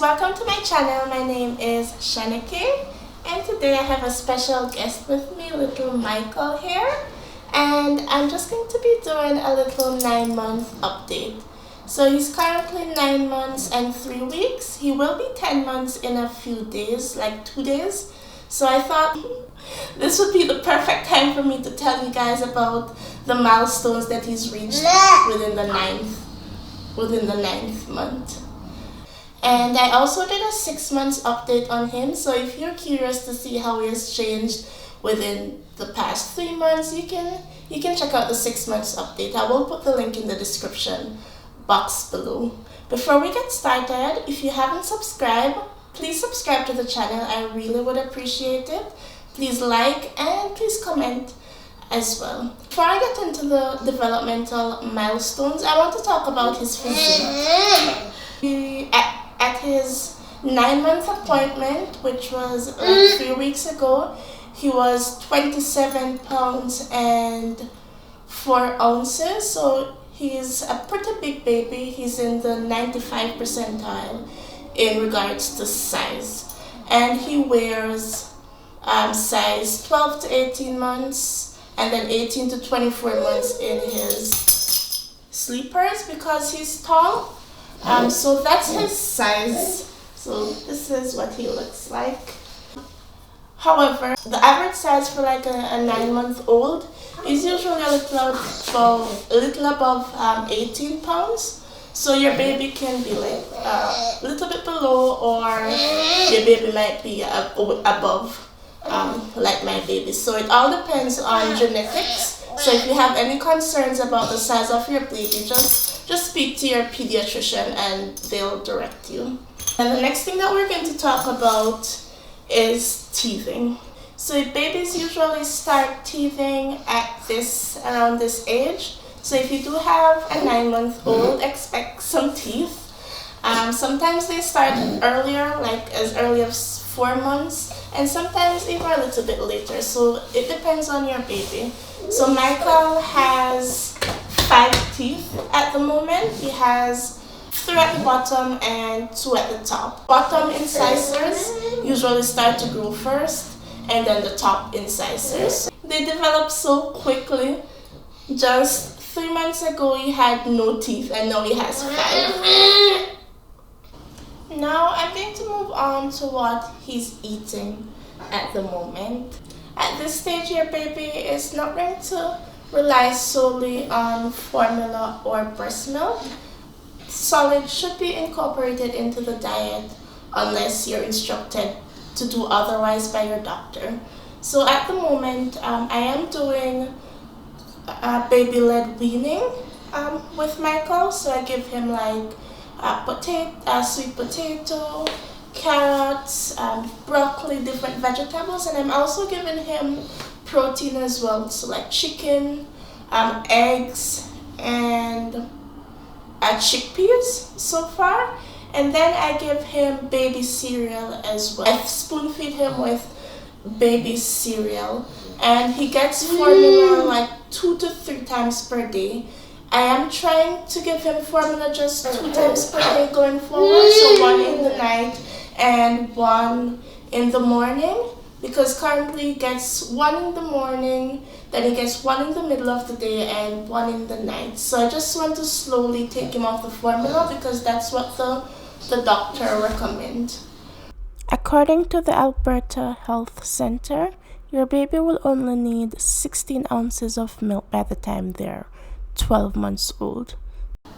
welcome to my channel. My name is Shanike, and today I have a special guest with me, little Michael here, and I'm just going to be doing a little 9-month update. So he's currently 9 months and 3 weeks. He will be 10 months in a few days, like 2 days. So I thought this would be the perfect time for me to tell you guys about the milestones that he's reached within the ninth month. And I also did a 6 months update on him, so if you're curious to see how he has changed within the past 3 months, you can check out the 6 months update. I will put the link in the description box below. Before we get started, if you haven't subscribed, please subscribe to the channel. I really would appreciate it. Please like and please comment as well. Before I get into the developmental milestones, I want to talk about his physique. At his 9-month appointment, which was like 3 weeks ago, he was 27 pounds and 4 ounces. So he's a pretty big baby. He's in the 95th percentile in regards to size. And he wears size 12 to 18 months and then 18 to 24 months in his sleepers because he's tall. So that's his size. So this is what he looks like. However, the average size for like a 9-month-old is usually a little above 18 pounds. So your baby can be like a little bit below, or your baby might be above, like my baby. So it all depends on genetics. So if you have any concerns about the size of your baby, just speak to your pediatrician and they'll direct you. And the next thing that we're going to talk about is teething. So babies usually start teething at around this age. So if you do have a 9-month-old, expect some teeth. Sometimes they start earlier, like as early as 4 months, and sometimes even a little bit later. So it depends on your baby. So Michael has 5 teeth at the moment. He has 3 at the bottom and 2 at the top. Bottom incisors usually start to grow first, and then the top incisors. They develop so quickly. Just 3 months ago he had no teeth, and now he has 5. Now I'm going to move on to what he's eating at the moment. At this stage, your baby is not going to rely solely on formula or breast milk. Solids should be incorporated into the diet unless you're instructed to do otherwise by your doctor. So at the moment, I am doing baby-led weaning with Michael. So I give him like sweet potato, carrots, broccoli, different vegetables, and I'm also giving him protein as well, so like chicken, eggs, and chickpeas so far. And then I give him baby cereal as well. I spoon feed him with baby cereal, and he gets formula like 2 to 3 times per day. I am trying to give him formula just 2 times per day going forward, so 1 in the night and 1 in the morning, because currently he gets 1 in the morning, then he gets 1 in the middle of the day and 1 in the night. So I just want to slowly take him off the formula because that's what the doctor recommends. According to the Alberta Health Center, your baby will only need 16 ounces of milk by the time they're 12 months old.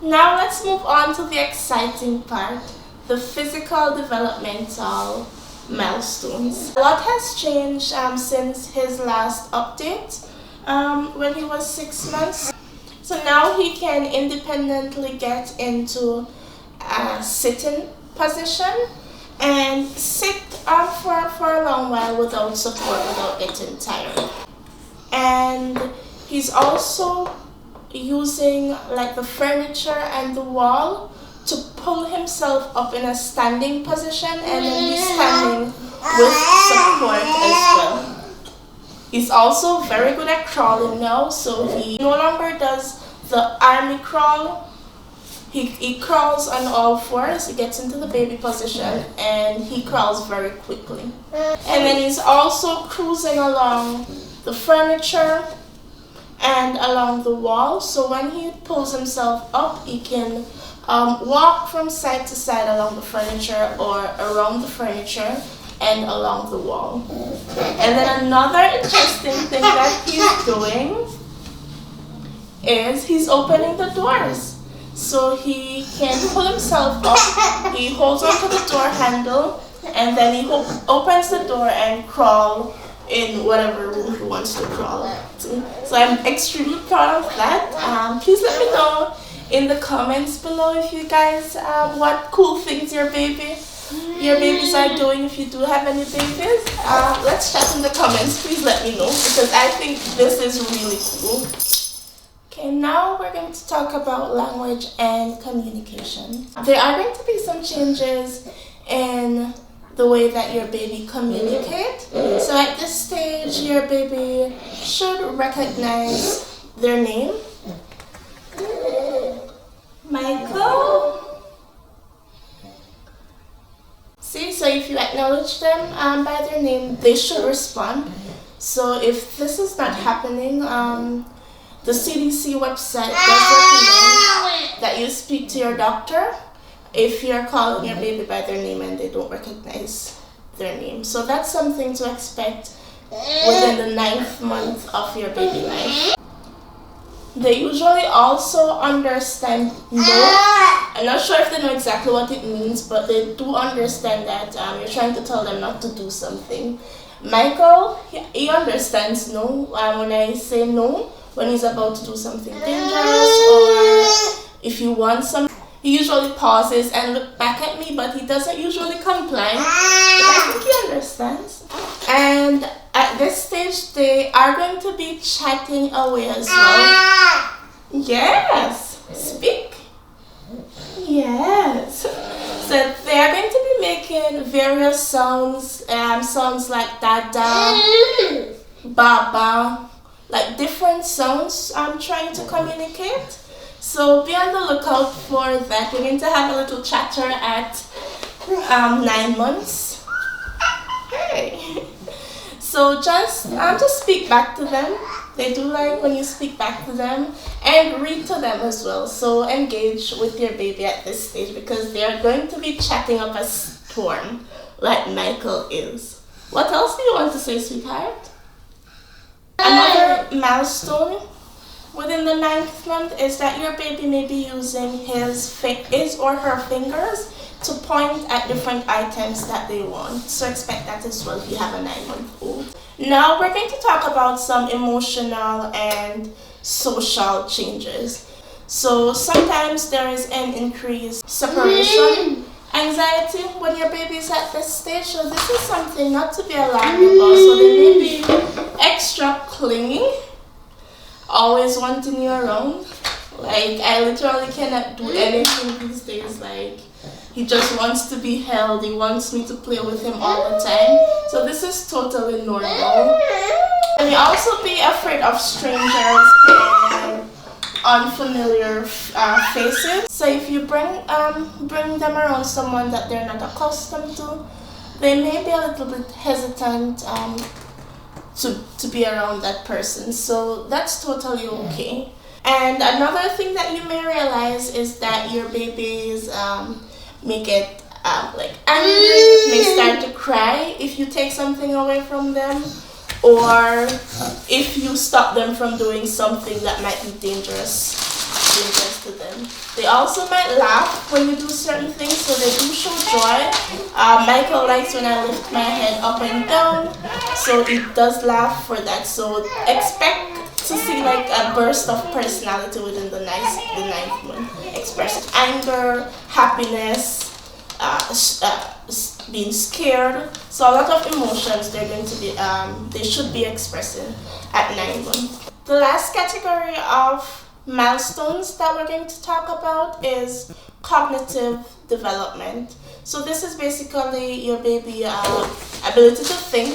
Now let's move on to the exciting part, the physical developmental milestones. A lot has changed since his last update when he was 6 months. So now he can independently get into a sitting position and sit for a long while without support, without getting tired. And he's also using like the furniture and the wall to pull himself up in a standing position, and then he's standing with support as well. He's also very good at crawling now, so he no longer does the army crawl. He crawls on all fours, he gets into the baby position, and he crawls very quickly. And then he's also cruising along the furniture and along the wall. So when he pulls himself up, he can walk from side to side along the furniture or around the furniture and along the wall. And then another interesting thing that he's doing is he's opening the doors. So he can pull himself up, he holds onto the door handle, and then he opens the door and crawl in whatever room he wants to crawl to. So I'm extremely proud of that. Please let me know in the comments below if you guys, what cool things your babies are doing. If you do have any babies, let's chat in the comments. Please let me know, because I think this is really cool. Okay, now we're going to talk about language and communication. There are going to be some changes in the way that your baby communicates. So at this stage, your baby should recognize their name. Michael. See, so if you acknowledge them by their name, they should respond. So if this is not happening, the CDC website does recommend that you speak to your doctor if you're calling your baby by their name and they don't recognize their name. So that's something to expect within the 9th month of your baby life. They usually also understand no. I'm not sure if they know exactly what it means, but they do understand that you're trying to tell them not to do something. Michael, he understands no when I say no, when he's about to do something dangerous, or if you want something. He usually pauses and looks back at me, but he doesn't usually comply. But I think he understands. And at this stage, they are going to be chatting away as well. Yes, speak. Yes. So they are going to be making various sounds, sounds like dada, baba, like different sounds I'm trying to communicate. So be on the lookout for that. We're going to have a little chatter at 9 months. Hey. So just speak back to them. They do like when you speak back to them, and read to them as well. So engage with your baby at this stage, because they are going to be chatting up a storm like Michael is. What else do you want to say, sweetheart? Another milestone within the 9th month is that your baby may be using his or her fingers to point at different items that they want. So expect that as well if you have a 9-month-old. Now we're going to talk about some emotional and social changes. So sometimes there is an increased separation anxiety when your baby is at this stage. So this is something not to be alarmed about. So they may be extra clingy, always wanting you around. Like, I literally cannot do anything these days. Like, he just wants to be held. He wants me to play with him all the time. So this is totally normal. And you also be afraid of strangers and unfamiliar faces. So if you bring them around someone that they're not accustomed to, they may be a little bit hesitant to be around that person. So that's totally okay. And another thing that you may realize is that your babies may get like angry, may start to cry if you take something away from them, or if you stop them from doing something that might be dangerous to them. They also might laugh when you do certain things, so they do show joy. Michael likes when I lift my head up and down, so he does laugh for that. So expect to see like a burst of personality within the 9th month. Express anger, happiness, being scared. So a lot of emotions they're going to be they should be expressing at 9 months. The last category of milestones that we're going to talk about is cognitive development. So this is basically your baby ability to think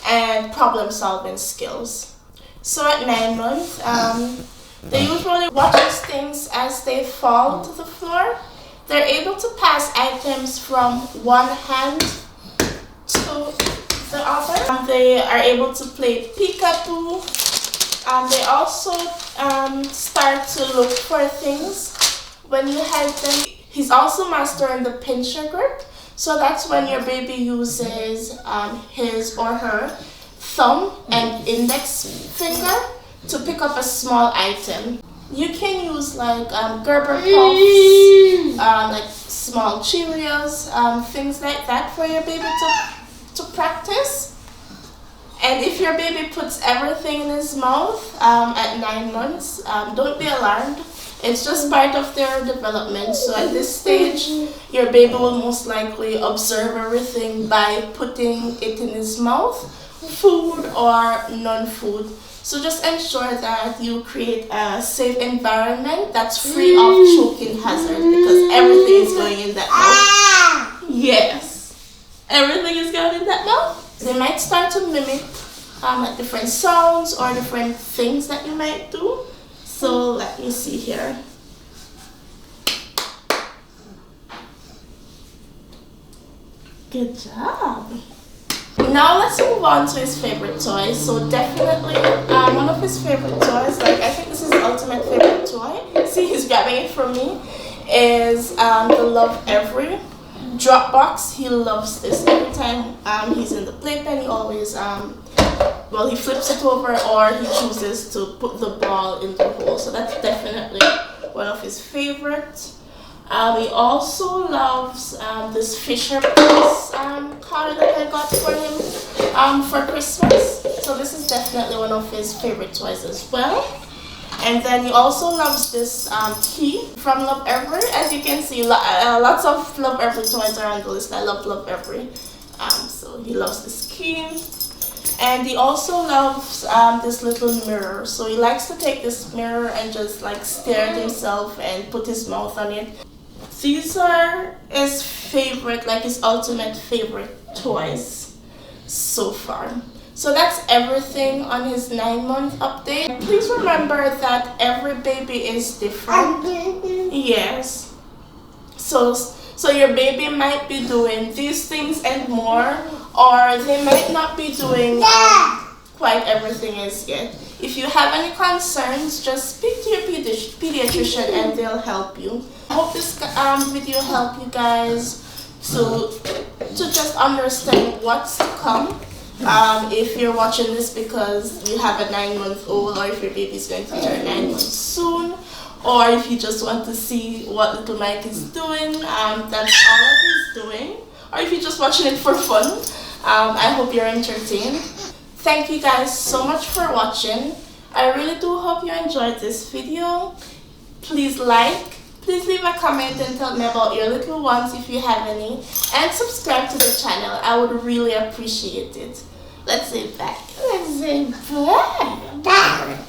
and problem solving skills. So at 9 months, They usually watch things as they fall to the floor. They're able to pass items from one hand to the other. They are able to play peekaboo. They also start to look for things when you help them. He's also mastering the pincher grip. So that's when your baby uses his or her thumb and index finger to pick up a small item. You can use like Gerber Puffs, like small Cheerios, things like that for your baby to practice. And if your baby puts everything in his mouth at 9 months, don't be alarmed. It's just part of their development. So at this stage, your baby will most likely observe everything by putting it in his mouth, food or non-food. So just ensure that you create a safe environment that's free of choking hazard, because everything is going in that mouth. Yes, everything is going in that mouth. They might start to mimic like different sounds or different things that you might do. So let me see here. Good job. Now let's move on to his favorite toys. So definitely one of his favorite toys, like I think this is his ultimate favorite toy. See, he's grabbing it from me. Is the Love Every drop box. He loves this. Every time he's in the playpen, he always well, he flips it over or he chooses to put the ball in the hole. So that's definitely one of his favorites. He also loves this Fisher Price car that I got for him for Christmas. So this is definitely one of his favorite toys as well. And then he also loves this key from Love Every. As you can see, lots of Love Every toys are on the list. I love Love Every. So he loves this key. And he also loves this little mirror. So he likes to take this mirror and just like stare at himself and put his mouth on it. These are his favorite, like his ultimate favorite toys so far. So that's everything on his 9-month update. Please remember that every baby is different. Yes. So your baby might be doing these things and more, or they might not be doing quite everything as yet. If you have any concerns, just speak to your pediatrician and they'll help you. I hope this video helped you guys to just understand what's to come. If you're watching this because you have a 9-month-old, or if your baby is going to turn 9 months soon, or if you just want to see what little Mike is doing, that's all that he's doing. Or if you're just watching it for fun, I hope you're entertained. Thank you guys so much for watching. I really do hope you enjoyed this video. Please please leave a comment and tell me about your little ones if you have any. And subscribe to the channel. I would really appreciate it. Let's say bye. Let's say bye.